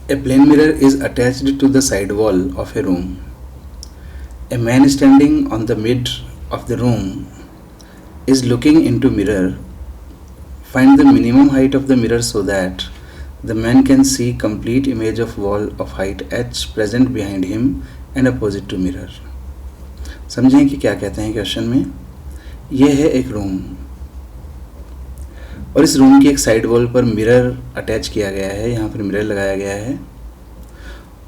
A plane mirror is attached to the side wall of a room. A man standing on the mid of the room is looking into mirror. Find the minimum height of the mirror so that the man can see complete image of wall of height h present behind him and opposite to mirror. समझें कि क्या कहते हैं question में. यह है एक room और इस रूम की एक साइड वॉल पर मिरर अटैच किया गया है. यहाँ पर मिरर लगाया गया है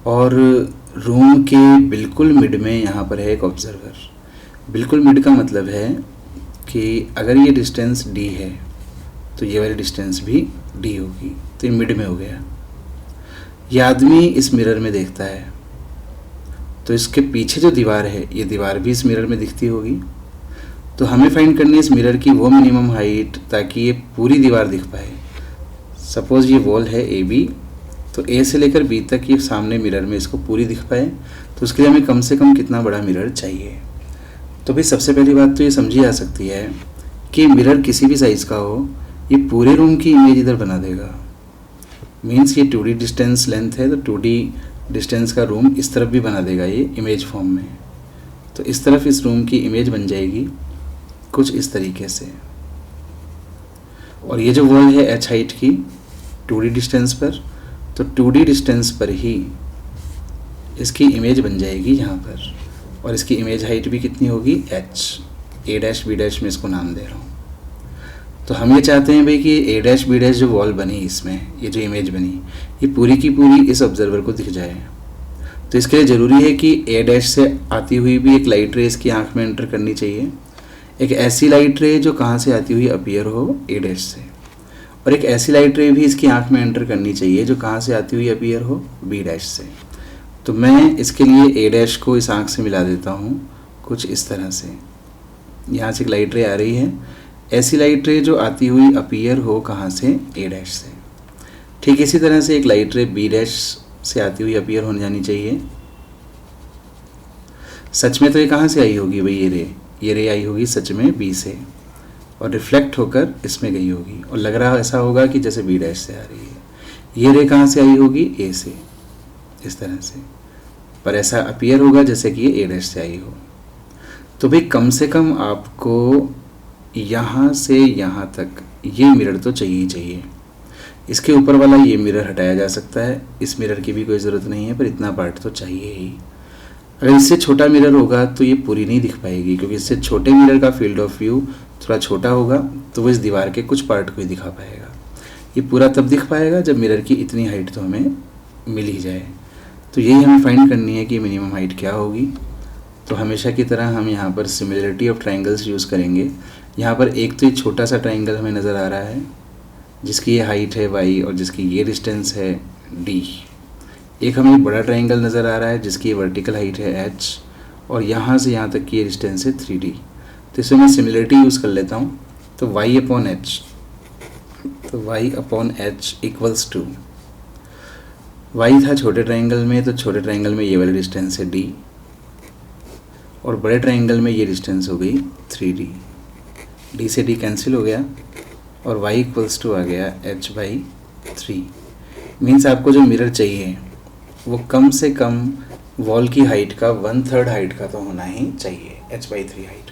और रूम के बिल्कुल मिड में यहाँ पर है एक ऑब्जर्वर. बिल्कुल मिड का मतलब है कि अगर ये डिस्टेंस d है तो ये वाली डिस्टेंस भी d होगी, तो ये मिड में हो गया. ये आदमी इस मिरर में देखता है तो इसके पीछे जो दीवार है ये दीवार भी इस मिरर में दिखती होगी. तो हमें फाइंड करनी है इस मिरर की वो मिनिमम हाइट ताकि ये पूरी दीवार दिख पाए. सपोज़ ये वॉल है ए बी, तो ए से लेकर बी तक ये सामने मिरर में इसको पूरी दिख पाए. तो उसके लिए हमें कम से कम कितना बड़ा मिरर चाहिए. तो भाई सबसे पहली बात तो ये समझी जा सकती है कि मिरर किसी भी साइज़ का हो ये पूरे रूम की इमेज इधर बना देगा. मीन्स ये 2D डिस्टेंस लेंथ है तो 2D डिस्टेंस का रूम इस तरफ भी बना देगा ये इमेज फॉर्म में. तो इस तरफ इस रूम की इमेज बन जाएगी कुछ इस तरीके से. और ये जो वॉल है h हाइट की 2D डिस्टेंस पर, तो 2D डिस्टेंस पर ही इसकी इमेज बन जाएगी यहाँ पर. और इसकी इमेज हाइट भी कितनी होगी h. a dash b dash में इसको नाम दे रहा हूँ. तो हम ये चाहते हैं भाई कि a डैश b डैश जो वॉल बनी इसमें, ये जो इमेज बनी, ये पूरी की पूरी इस ऑब्जर्वर को दिख जाए. तो इसके लिए ज़रूरी है कि a डैश से आती हुई भी एक लाइट रे इसकी आँख में एंटर करनी चाहिए. एक ऐसी लाइट रे जो कहाँ से आती हुई अपीयर हो a डैश से, और एक ऐसी लाइट रे भी इसकी आँख में एंटर करनी चाहिए जो कहाँ से आती हुई अपीयर हो b डैश से. तो मैं इसके लिए a डैश को इस आँख से मिला देता हूँ कुछ इस तरह से. यहाँ से एक लाइट रे आ रही है, ऐसी लाइट रे जो आती हुई अपीयर हो कहाँ से a डैश से. ठीक इसी तरह से एक लाइट रे b डैश से आती हुई अपीयर होने जानी चाहिए. सच में तो ये कहाँ से आई होगी भाई, ये रे आई होगी सच में b से और रिफ्लेक्ट होकर इसमें गई होगी. और लग रहा ऐसा होगा कि जैसे b डैश से आ रही है. ये रे कहाँ से आई होगी a से, इस तरह से, पर ऐसा अपीयर होगा जैसे कि ये a डैश से आई हो. तो भाई कम से कम आपको यहाँ से यहाँ तक ये मिरर तो चाहिए ही चाहिए. इसके ऊपर वाला ये मिरर हटाया जा सकता है, इस मिरर की भी कोई ज़रूरत नहीं है, पर इतना पार्ट तो चाहिए ही. अगर इससे छोटा मिरर होगा तो ये पूरी नहीं दिख पाएगी, क्योंकि इससे छोटे मिरर का फील्ड ऑफ व्यू थोड़ा छोटा होगा, तो वो इस दीवार के कुछ पार्ट को ही दिखा पाएगा. ये पूरा तब दिख पाएगा जब मिरर की इतनी हाइट तो हमें मिल ही जाए. तो यही हमें फाइंड करनी है कि मिनिमम हाइट क्या होगी. तो हमेशा की तरह हम यहाँ पर सिमिलरिटी ऑफ ट्राइंगल्स यूज़ करेंगे. यहाँ पर एक तो ये छोटा सा ट्राइंगल हमें नज़र आ रहा है जिसकी ये हाइट है y और जिसकी ये डिस्टेंस है d. एक हमें बड़ा ट्राइंगल नज़र आ रहा है जिसकी ये वर्टिकल हाइट है h और यहाँ से यहाँ तक की ये डिस्टेंस है 3d. तो इसमें मैं सिमिलरिटी यूज़ कर लेता हूँ. तो y अपॉन h, तो y upon h equals to, y था छोटे ट्राइंगल में, तो छोटे ट्राइंगल में ये वाली डिस्टेंस है d और बड़े ट्राइंगल में ये डिस्टेंस हो गई 3d. d से d कैंसिल हो गया और y इक्वल्स टू आ गया h बाई 3. मीन्स आपको जो मिरर चाहिए वो कम से कम वॉल की हाइट का 1/3 हाइट का तो होना ही चाहिए, h बाई 3 हाइट.